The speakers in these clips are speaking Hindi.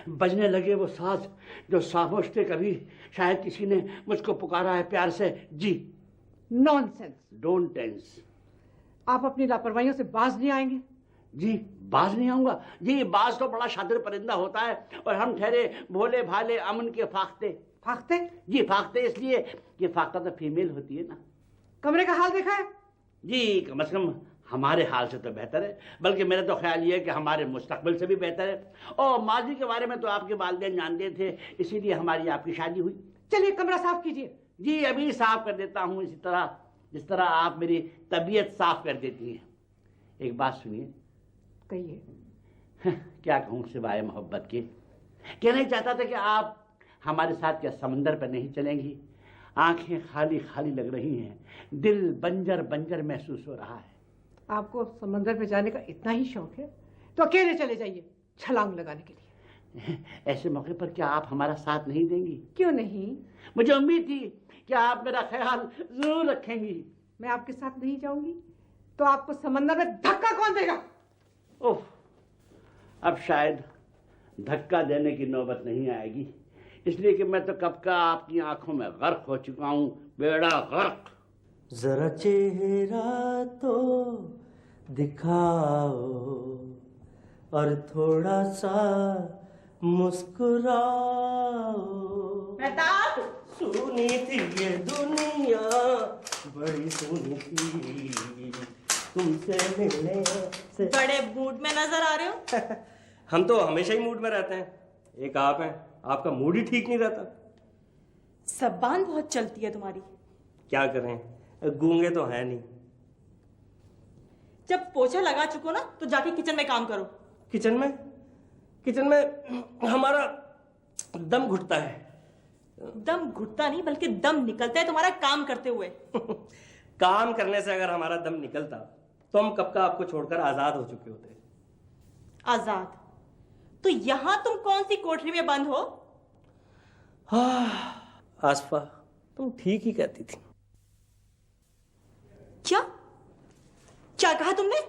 बजने लगे वो साज जो खामोश थे कभी। शायद किसी ने मुझको पुकारा है प्यार से। जी। नॉनसेंस। Don't tense. आप अपनी लापरवाहियों से बाज नहीं आएंगे? जी बाज नहीं आऊंगा जी। बाज तो बड़ा शातिर परिंदा होता है और हम ठहरे भोले भाले अमन के फाख्ते। फाख्ते? जी फाख्ते इसलिए कि फाख्ता तो फीमेल होती है ना। कमरे का हाल देखा है? जी कम से कम हमारे हाल से तो बेहतर है, बल्कि मेरा तो ख्याल ये है कि हमारे मुस्तकबिल से भी बेहतर है। और माजी के बारे में तो आपके वालिदैन जानते थे, इसीलिए हमारी आपकी शादी हुई। चलिए कमरा साफ कीजिए। जी अभी साफ कर देता हूँ, इसी तरह जिस तरह आप मेरी तबीयत साफ कर देती हैं। एक बात सुनिए। कहिए। क्या कहूँ सिवाय मोहब्बत के। कहना ही चाहता था कि आप हमारे साथ क्या समंदर पर नहीं चलेंगी? आंखें खाली खाली लग रही हैं, दिल बंजर बंजर महसूस हो रहा है। आपको समंदर पे जाने का इतना ही शौक है तो अकेले चले जाइए छलांग लगाने के लिए। ऐसे मौके पर क्या आप हमारा साथ नहीं देंगी? क्यों नहीं? मुझे उम्मीद थी कि आप मेरा ख्याल जरूर रखेंगी। मैं आपके साथ नहीं जाऊंगी तो आपको समंदर में धक्का कौन देगा? ओह, अब शायद धक्का देने की नौबत नहीं आएगी, इसलिए कि मैं तो कब का आपकी आंखों में गर्क हो चुका हूं। बेड़ा गर्क। जरा चेहरा तो दिखाओ और थोड़ा सा मुस्कुराओ। मेहताब! सुनी थी ये दुनिया बड़ी सुनी थी, तुमसे मिलने से। बड़े मूड में नजर आ रहे हो। हम तो हमेशा ही मूड में रहते हैं, एक आप हैं, आपका मूड ही ठीक नहीं रहता। जबान बहुत चलती है तुम्हारी। क्या करें, गूंगे तो है नहीं। जब पोछा लगा चुको ना तो जाके किचन में काम करो। किचन में? किचन में हमारा दम घुटता है। दम घुटता नहीं बल्कि दम निकलता है तुम्हारा काम करते हुए। काम करने से अगर हमारा दम निकलता तो हम कब का आपको छोड़कर आजाद हो चुके होते। आजाद? तो यहां तुम कौन सी कोठरी में बंद हो? आसफा, तुम ठीक ही कहती थी। क्या क्या कहा तुमने?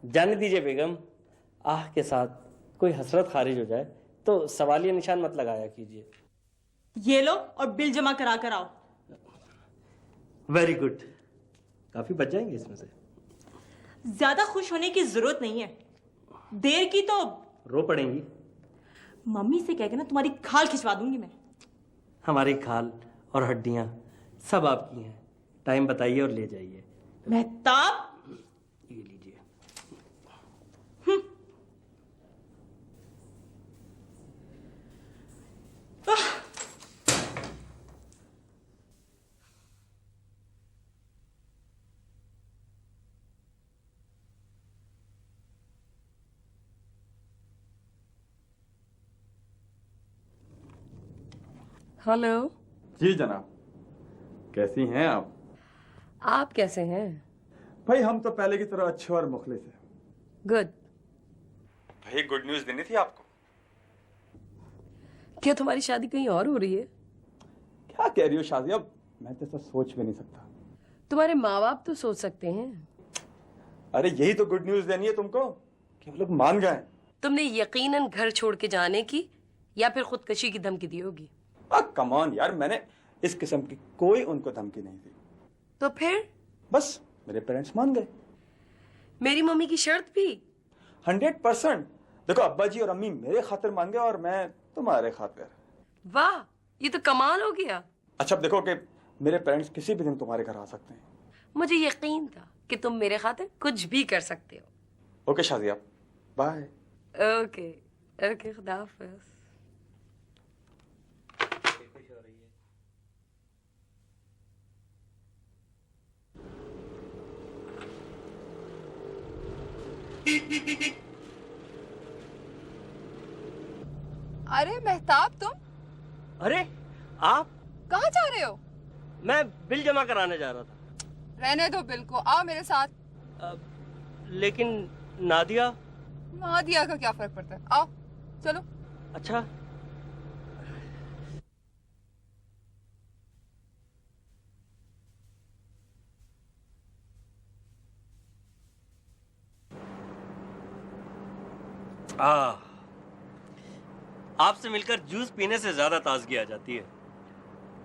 जाने दीजिए बेगम, आह के साथ कोई हसरत खारिज हो जाए तो सवालिया निशान मत लगाया कीजिए। ये लो और बिल जमा करा कर आओ। वेरी गुड, काफी बच जाएंगे इसमें से। ज्यादा खुश होने की जरूरत नहीं है, देर की तो रो पड़ेंगी। मम्मी से कहकर ना तुम्हारी खाल खिंचवा दूंगी मैं। हमारी खाल और हड्डियां सब आपकी हैं, टाइम बताइए और ले जाइए। मेहताब! ये लीजिए। हेलो। जी जनाब, कैसी हैं आप? आप कैसे हैं? भाई हम तो पहले की तरह अच्छे और मुखलिस हैं। गुड। भाई गुड न्यूज़ देनी थी आपको। क्या तुम्हारी शादी कहीं और हो रही है? क्या कह रही हो शादी? अब मैं तो ऐसा सोच भी नहीं सकता। तुम्हारे माँ बाप तो सोच सकते हैं। अरे यही तो गुड न्यूज़ देनी है तुमको कि वो लोग मान गए। तुमने यकीनन घर छोड़ के जाने की या फिर खुदकशी की धमकी दी होगी। कम ऑन यार, मैंने इस किस्म की कोई उनको धमकी नहीं दी। तो फिर? बस मेरे पेरेंट्स मान गए। मेरी मम्मी की शर्त भी? 100%। देखो अब्बा जी और अम्मी मेरे खातिर मान गए और मैं तुम्हारे खातिर। वाह, ये तो कमाल हो गया। अच्छा अब देखो कि मेरे पेरेंट्स किसी भी दिन तुम्हारे घर आ सकते हैं। मुझे यकीन था कि तुम मेरे खातिर कुछ भी कर सकते हो। Okay Shadiya, bye. Okay okay, खुदा हाफिज। अरे मेहताब, तुम? अरे आप? कहाँ जा रहे हो? मैं बिल जमा कराने जा रहा था। रहने दो बिल को, आओ मेरे साथ। लेकिन नादिया? नादिया का क्या फर्क पड़ता है, आओ चलो। अच्छा। आपसे मिलकर जूस पीने से ज्यादा ताजगी आ जाती है।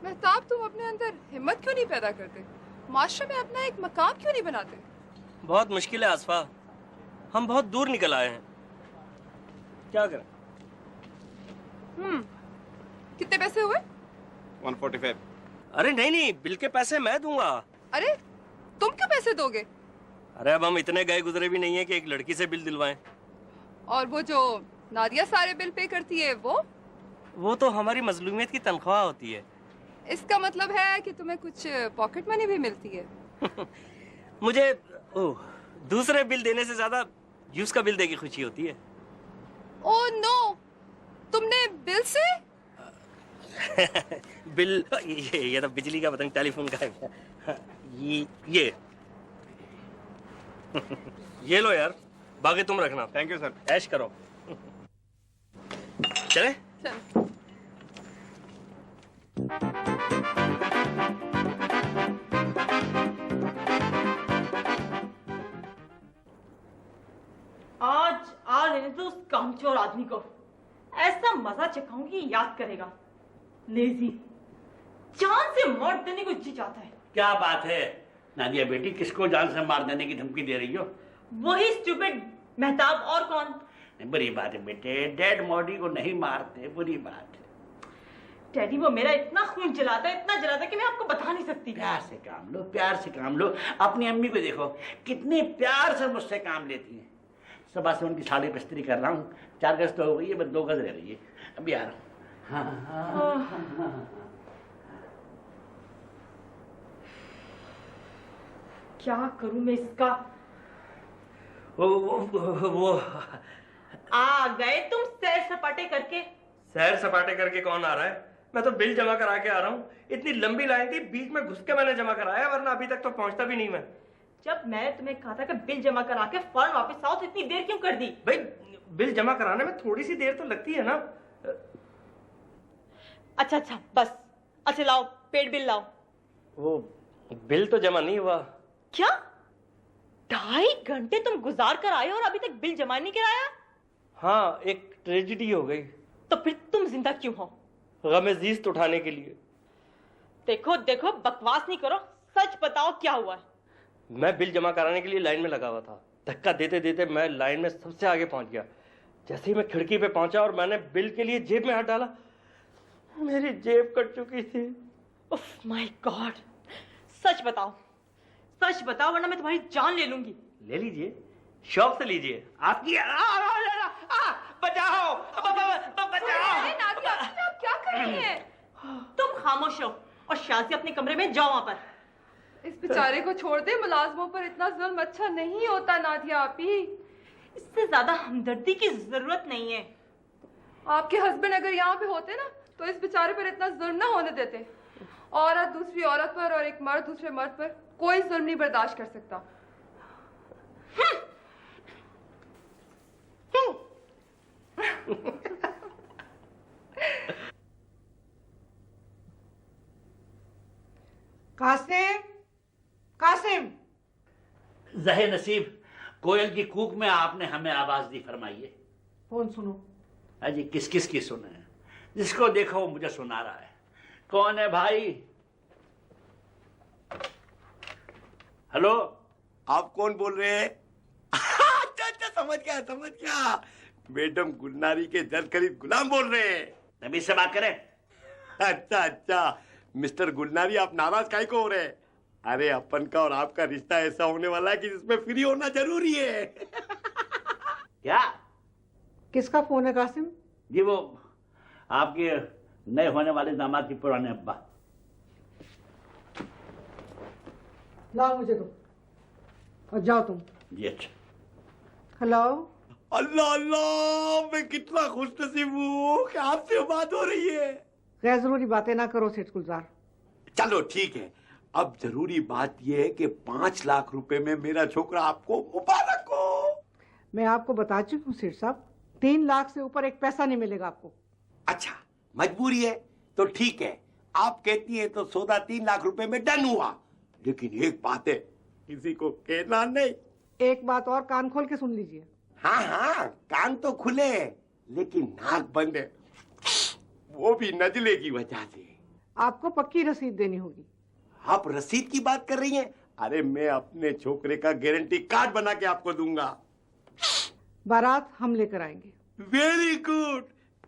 मेहताब, तुम अपने अंदर हिम्मत क्यों नहीं पैदा करते? माशरे में अपना एक मकाम क्यों नहीं बनाते? बहुत मुश्किल है आसफा, हम बहुत दूर निकल आए हैं, क्या करें? कितने पैसे हुए? 145। अरे नहीं, बिल के पैसे मैं दूंगा। अरे तुम क्यों पैसे दोगे? अरे अब हम इतने गए गुजरे भी नहीं है कि एक लड़की से बिल दिलवाएं। और वो जो नादिया सारे बिल पे करती है वो तो हमारी मजलूमियत की तनख्वाह होती है। इसका मतलब है कि तुम्हें कुछ पॉकेट मनी भी मिलती है। मुझे दूसरे बिल देने से ज्यादा जूस का बिल देके खुशी होती है। ओह नो, तुमने बिल से? बिल ये तो बिजली का, पता नहीं टेलीफोन का है। ये ये लो यार, बाकी तुम रखना। Thank you sir. ऐश करो। चले? चल। आज आ लेने दो उस कामचोर आदमी को, ऐसा मजा चखाऊंगी याद करेगा। लेजी, जान से मार देने को जी जाता है। क्या बात है नादिया बेटी, किसको जान से मार देने की धमकी दे रही हो? वही स्टूपिड मेहताब, और कौन? बुरी बात है बेटे, डेड बॉडी को नहीं मारते, बुरी बात है। डैडी, वो मेरा इतना खून जलाता है, इतना जलाता है कि मैं आपको बता नहीं सकती। प्यार से काम लो, प्यार से काम लो। अपनी अम्मी को देखो कितने प्यार से मुझसे काम लेती हैं। सुबह से उनकी साड़ी पे इस्त्री कर रहा हूँ, 4 गज तो हो गई है, बस 2 गज रह रही है, अभी आ रहा हूँ। क्या करूं मैं इसका? वो आ गए तुम सैर सपाटे करके। सैर सपाटे करके कौन आ रहा है? मैं तो बिल जमा करा के आ रहा हूँ। इतनी लंबी लाइन थी, बीच में घुस के मैंने जमा कराया, वरना अभी तक तो पहुंचता भी नहीं मैं। जब मैंने तुम्हें कहा था कि बिल जमा करा के फौरन वापस आओ, तो इतनी देर क्यों कर दी? भाई बिल जमा कराने में थोड़ी सी देर तो लगती है ना। अच्छा बस, अच्छा लाओ पेड बिल लाओ। वो बिल तो जमा नहीं हुआ। क्या 2.5 घंटे तुम गुजार कर आए और अभी तक बिल जमा नहीं कराया? हाँ, एक ट्रेजेडी हो गई। तो फिर तुम जिंदा क्यों हो? गम-ए-जीस्त उठाने के लिए। देखो बकवास नहीं करो, सच बताओ क्या हुआ है? मैं बिल जमा कराने के लिए लाइन में लगा हुआ था। धक्का देते देते मैं लाइन में सबसे आगे पहुंच गया। जैसे ही मैं खिड़की पे पहुंचा और मैंने बिल के लिए जेब में हाथ डाला, मेरी जेब कट चुकी थी। उफ माय गॉड, सच बताओ वरना मैं तुम्हारी जान ले लूंगी। ले लीजिए, शौक से लीजिए। आपकी बचाओ, नादिया, आप क्या कर रही हैं? तुम खामोश हो और शाज़िया अपने कमरे में जाओ। वहां पर इस बेचारे को छोड़ दे, मुलाजमों पर इतना जुल्म अच्छा नहीं होता नादिया आपी। इससे ज्यादा हमदर्दी की जरूरत नहीं है। आपके हस्बैंड अगर यहाँ पे होते ना तो इस बेचारे पर इतना जुल्म ना होने देते। औरत दूसरी औरत पर और एक मर्द दूसरे मर्द पर कोई जुल्म नहीं बर्दाश्त कर सकता। कासिम, ज़हे नसीब, कोयल की कूक में आपने हमें आवाज दी, फरमाइए। फोन सुनो। अजी किस किस की सुने? जिसको देखो वो मुझे सुना रहा है। कौन है भाई? हेलो, आप कौन बोल रहे हैं? अच्छा समझ गया। मैडम गुलनारी के जल करीब गुलाम बोल रहे हैं। नबी से बात करें। अच्छा मिस्टर गुलनारी, आप नाराज काहे को हो रहे हैं? अरे अपन का और आपका रिश्ता ऐसा होने वाला है कि जिसमें फ्री होना जरूरी है। क्या? किसका फोन है कासिम? जी वो आपके नए होने वाले दामाद की पुराने अब्बा। लाओ मुझे दो और जाओ तुम। जी अच्छा। हेलो। अल्लाह, मैं कितना खुशनसीब हूँ कि आपसे बात हो रही है। गैर जरूरी बातें ना करो सेठ गुलजार। चलो ठीक है, अब जरूरी बात यह है कि 5 लाख रुपए में मेरा छोकरा आपको मुबारक हो। मैं आपको बता चुकी हूँ सेठ साहब, 3 लाख से ऊपर एक पैसा नहीं मिलेगा आपको। अच्छा, मजबूरी है तो ठीक है, आप कहती हैं तो सौदा 3 लाख रुपए में डन हुआ। लेकिन एक बात है, किसी को कहना नहीं। एक बात और कान खोल के सुन लीजिए। हाँ, कान तो खुले लेकिन नाक बंद है। वो भी नजले की वजह से। आपको पक्की रसीद देनी होगी। आप रसीद की बात कर रही हैं? अरे मैं अपने छोकरे का गारंटी कार्ड बना के आपको दूंगा। बारात हम लेकर आएंगे। Very good.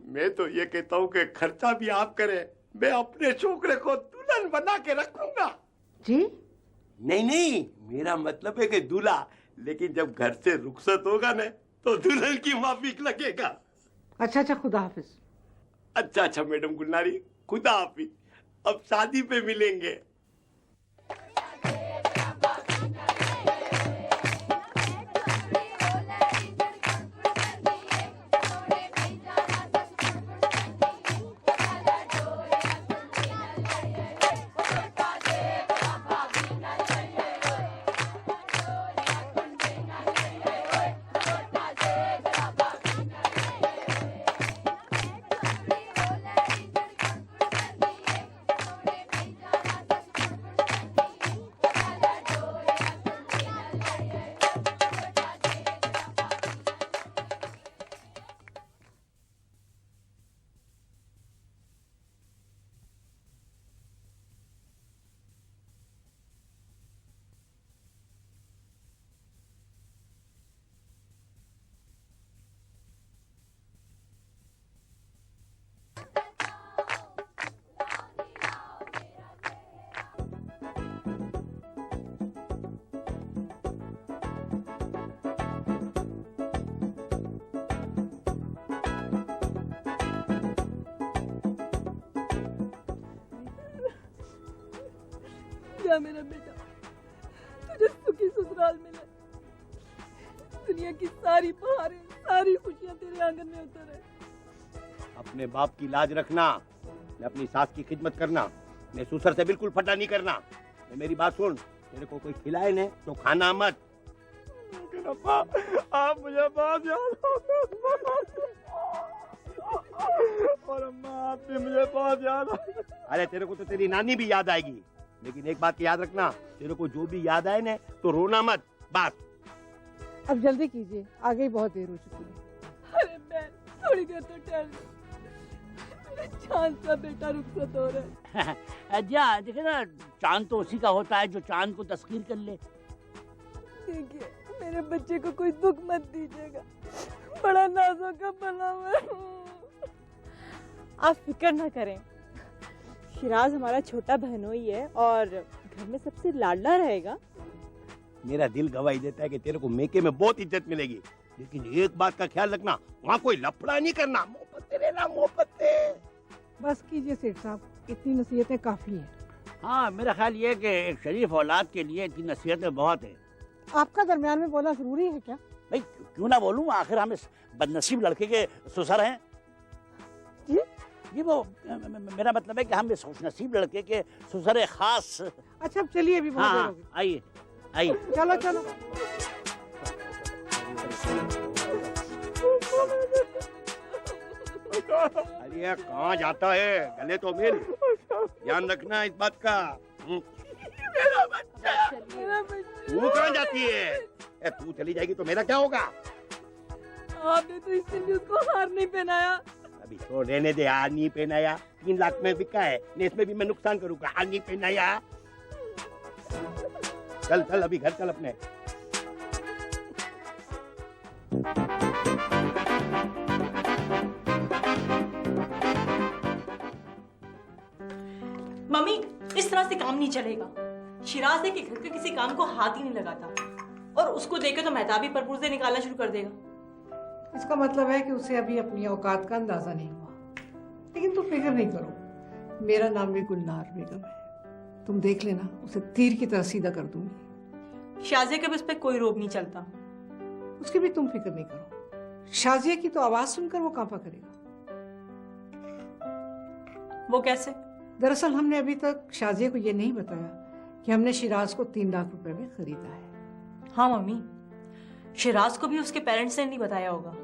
मैं तो ये कहता हूँ कि खर्चा भी आप करें, मैं अपने छोकरे को दुल्हन बना के रखूंगा। जी? नहीं नहीं, मेरा मतलब है कि दूल्हा, लेकिन जब घर से रुखसत होगा ना तो दुल्हन की माफिक लगेगा। अच्छा अच्छा, खुदा हाफिज। अच्छा अच्छा मैडम गुलनारी, खुदा हाफिज। अब शादी पे मिलेंगे। मेरा बेटा, तुझे सुखी ससुराल मिले। दुनिया की सारी बहारें, सारी खुशियां तेरे आंगन में उतर है। अपने बाप की लाज रखना, मैं अपनी सास की खिदमत करना, मैं ससुर से बिल्कुल फटा नहीं करना। मेरी बात सुन, तेरे को कोई खिलाए न तो खाना मत। आप मुझे बहुत याद और अम्मा आप भी मुझे बहुत याद। अरे तेरे को तो तेरी नानी भी याद आएगी, लेकिन एक बात याद रखना, तेरे को जो भी याद आए ना तो रोना मत, बस। अब जल्दी कीजिए, आगे ही बहुत देर हो चुकी है। अरे बहन, थोड़ी देर तो ठहर। चांद का बेटा रुखसत हो रहा है। देखे ना, चांद तो उसी का होता है जो चांद को तस्खीर कर ले। देखिए, मेरे बच्चे को कोई दुख मत दीजिएगा, बड़ा नाजुक का बना हुआ। आप फिक्र ना करें, शिराज हमारा छोटा बहनोई है और घर में सबसे लाडला रहेगा। मेरा दिल गवाही देता है कि तेरे को मेके में बहुत इज्जत मिलेगी, लेकिन एक बात का ख्याल रखना, वहाँ कोई लफड़ा नहीं करना। मोहब्बत रहना, मोहब्बत। बस कीजिए सेठ साहब, इतनी नसीहतें काफी हैं। हाँ, मेरा ख्याल ये है कि एक शरीफ औलाद के लिए इतनी नसीहतें बहुत है। आपका दरमियान में बोलना जरूरी है क्या? भाई क्यों ना बोलूं, आखिर हम इस बदनसीब लड़के के ससुर हैं। जी वो मेरा मतलब है कि हम इस खुशनसीब लड़के के ससुर खास। अच्छा, अब चलिए, अभी बहुत देर हो गई। आइए आइए, चलो चलो। अरे कहाँ जाता है, गले तो मिल, ध्यान रखना इस बात का। मेरा बच्चा, तू कहाँ जाती है? तू चली जाएगी तो मेरा क्या होगा? आपने तो इससे भी उसको हार नहीं पहनाया। अभी तो रहने दे, हार नहीं पहनाया, 3 लाख में बिका है, इसमें भी मैं नुकसान करूंगा। हार नहीं पहनाया। चल चल, अभी घर चल अपने। मम्मी, इस तरह से काम नहीं चलेगा। शिराज है कि घर के किसी काम को हाथ ही नहीं लगाता, और उसको देखे तो मेहताब ही परपुर्जे निकालना शुरू कर देगा। इसका मतलब है कि उसे अभी अपनी औकात का अंदाजा नहीं हुआ। लेकिन तुम फिक्र नहीं करो, मेरा नाम भी गुलनार बेगम है। तुम देख लेना, उसे तीर की तरह सीधा कर दूंगी। शाजिया के उस पर कोई रोब नहीं चलता। उसकी भी तुम फिक्र नहीं करो। शाजिया की तो आवाज सुनकर वो कांपा करेगा। वो कैसे? दरअसल हमने अभी तक शाजिया को ये नहीं बताया कि हमने शिराज को 3 लाख रुपए में खरीदा है। हाँ मम्मी, शिराज को भी उसके पेरेंट्स ने नहीं बताया होगा।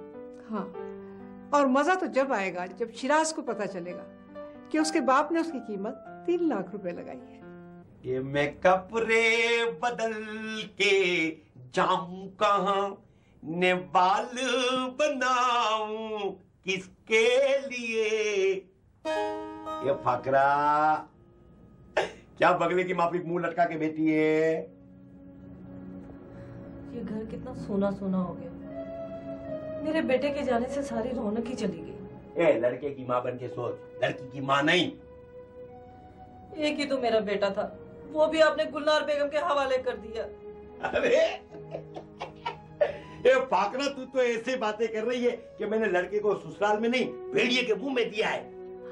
हाँ, और मजा तो जब आएगा जब शिराज को पता चलेगा कि उसके बाप ने उसकी कीमत 3 लाख रुपए लगाई है। ये मैं कपड़े बदल के जाऊं कहाँ, ने बाल बनाऊं किसके लिए, ये फाकरा क्या बगले की माफिक मुंह लटका के बैठी है? ये घर कितना सोना सोना हो गया। मेरे बेटे के जाने से सारी रौनक ही चली गई। ए, लड़के की माँ बन के सोच, लड़की की माँ नहीं। एक ही तो मेरा बेटा था, वो भी आपने गुलनार बेगम के हवाले कर दिया। अरे ये फाकरा, तू तो ऐसे बातें कर रही है कि मैंने लड़के को ससुराल में नहीं भेड़िए के मुंह में दिया है।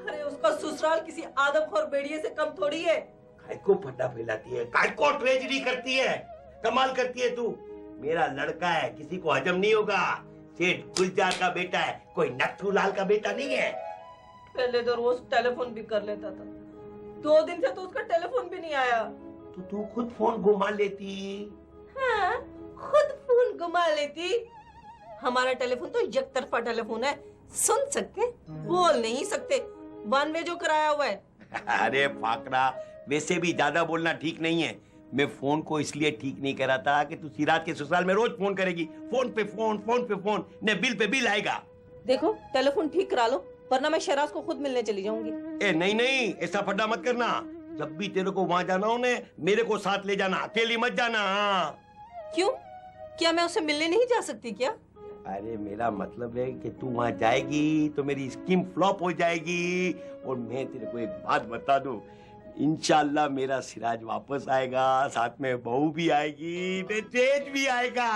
अरे उसका ससुराल किसी आदमखोर बेड़िए से कम थोड़ी है। काय को फड्डा फैलाती है, काय को ट्रेजरी करती है, कमाल करती है तू। मेरा लड़का है, किसी को हजम नहीं होगा। सेठ गुलजार का बेटा है, कोई नट्थू लाल का बेटा नहीं है। पहले तो रोज टेलीफोन भी कर लेता था, 2 दिन से तो उसका टेलीफोन भी नहीं आया। तो तू खुद फोन घुमा लेती। हाँ, खुद फोन घुमा लेती। हमारा टेलीफोन तो एक तरफा टेलीफोन है, सुन सकते बोल नहीं सकते, 92 जो कराया हुआ है। अरे फाकरा, वैसे भी ज्यादा बोलना ठीक नहीं है। मैं फोन को इसलिए ठीक नहीं करा था कि तू सिराज के ससुराल में रोज फोन करेगी, फोन पे फोन, फोन पे फोन, ने बिल पे बिल आएगा। देखो टेलीफोन ठीक करा लो, वरना मैं शहराज को खुद मिलने चली जाऊंगी। ए नहीं नहीं, ऐसा फड्डा मत करना। जब भी तेरे को वहां जाना हो ने, मेरे को साथ ले जाना, अकेली मत जाना। क्यों, क्या मैं उसे मिलने नहीं जा सकती क्या? अरे मेरा मतलब है कि तू वहां जाएगी तो मेरी स्कीम फ्लॉप हो जाएगी। और मैं तेरे को एक बात बता दूं, इंशाल्लाह मेरा सिराज वापस आएगा, साथ में बहू भी आएगी, तेज भी आएगा।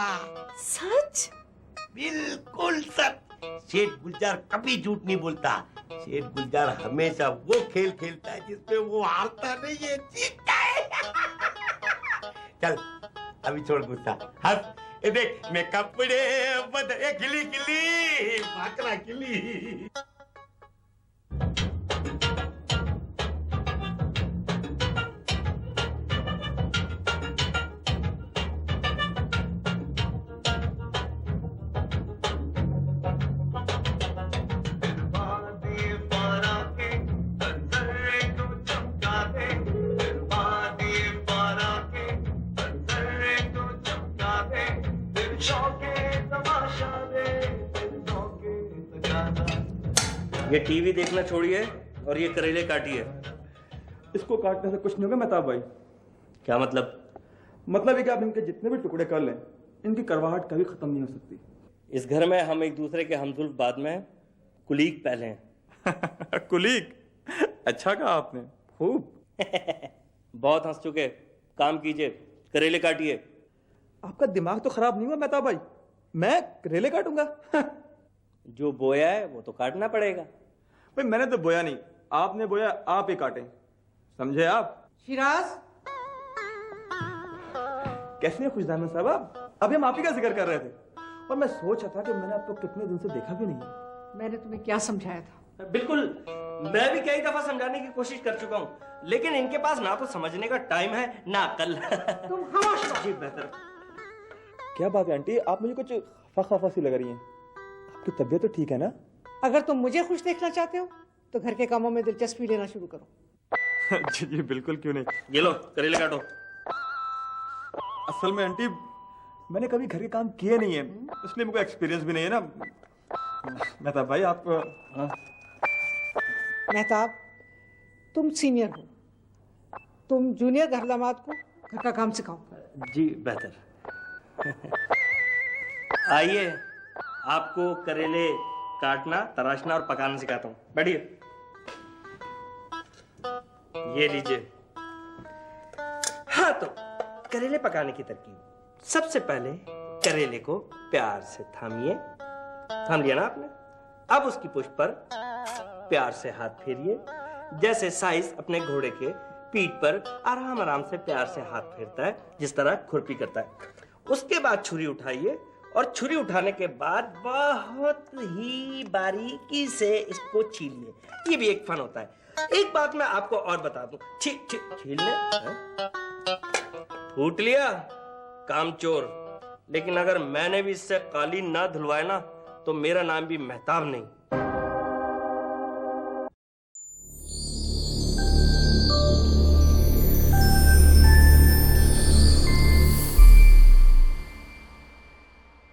सच? बिल्कुल सच। सेठ गुलजार कभी झूठ नहीं बोलता। सेठ गुलजार हमेशा वो खेल खेलता है जिसपे वो हारता नहीं है, जीतता है। चल अभी छोड़ गुस्सा, हंस। ये देख मैं कपड़े बदले, खिली खिली फाकरा खिली। ये टीवी देखना छोड़िए और ये करेले काटिए। इसको काटने से कुछ नहीं होगा मेहताब भाई। क्या मतलब? मतलब है कि आप इनके जितने भी टुकड़े कर लें, इनकी करवाहट कभी खत्म नहीं हो सकती। इस घर में हम एक दूसरे के हमजुल्फ बाद में, कुलीग पहले हैं। कुलीग? अच्छा कहा आपने, खूब। बहुत हंस चुके, काम कीजिए, करेले काटिए। आपका दिमाग तो खराब नहीं हुआ मेहताब भाई? मैं करेले काटूंगा? जो बोया है वो तो काटना पड़ेगा। भाई मैंने तो बोया नहीं, आपने बोया, आप ही काटें, समझे आप? शिराज, कैसे हैं खुशदामन साहब आप? अभी हम आप ही का जिक्र कर रहे थे और मैं सोच रहा था कि मैंने आपको कितने दिन से देखा भी नहीं है। मैंने तुम्हें क्या समझाया था? बिल्कुल, मैं भी कई दफा समझाने की कोशिश कर चुका हूँ, लेकिन इनके पास ना तो समझने का टाइम है ना अकल। तुम खामोश रहो। जी बेहतर। क्या बात है आंटी, आप मुझे कुछ खफा सी लग रही हैं। आपकी तबीयत तो ठीक है ना? अगर तुम मुझे खुश देखना चाहते हो तो घर के कामों में दिलचस्पी लेना शुरू करो। जी जी बिल्कुल, क्यों नहीं। ये लो करेले काटो। असल में आंटी मैंने कभी घर के काम किए नहीं है, इसलिए मुझे एक्सपीरियंस भी नहीं है ना। मेहताब भाई आप। मेहताब, तुम सीनियर हो, तुम जूनियर घर दामाद को घर का काम सिखाओ। जी बेहतर। आइए, आपको करेले काटना, तराशना और पकाना सिखाता हूँ। बैठिए। ये लीजिए। हाँ, तो करेले पकाने की तरकीब। सबसे पहले करेले को प्यार से थामिए। थाम लिया ना आपने? अब उसकी पुष्प पर प्यार से हाथ फेरिए, जैसे साइज अपने घोड़े के पीठ पर आराम आराम से प्यार से हाथ फेरता है, जिस तरह खुरपी करता है। उसके बाद छुरी उठाइए और छुरी उठाने के बाद बहुत ही बारीकी से इसको छीलिए। ये भी एक फन होता है। एक बात मैं आपको और बता दूं, छीलने फूट लिया, कामचोर। लेकिन अगर मैंने भी इससे कालीन ना धुलवाए ना, तो मेरा नाम भी मेहताब नहीं,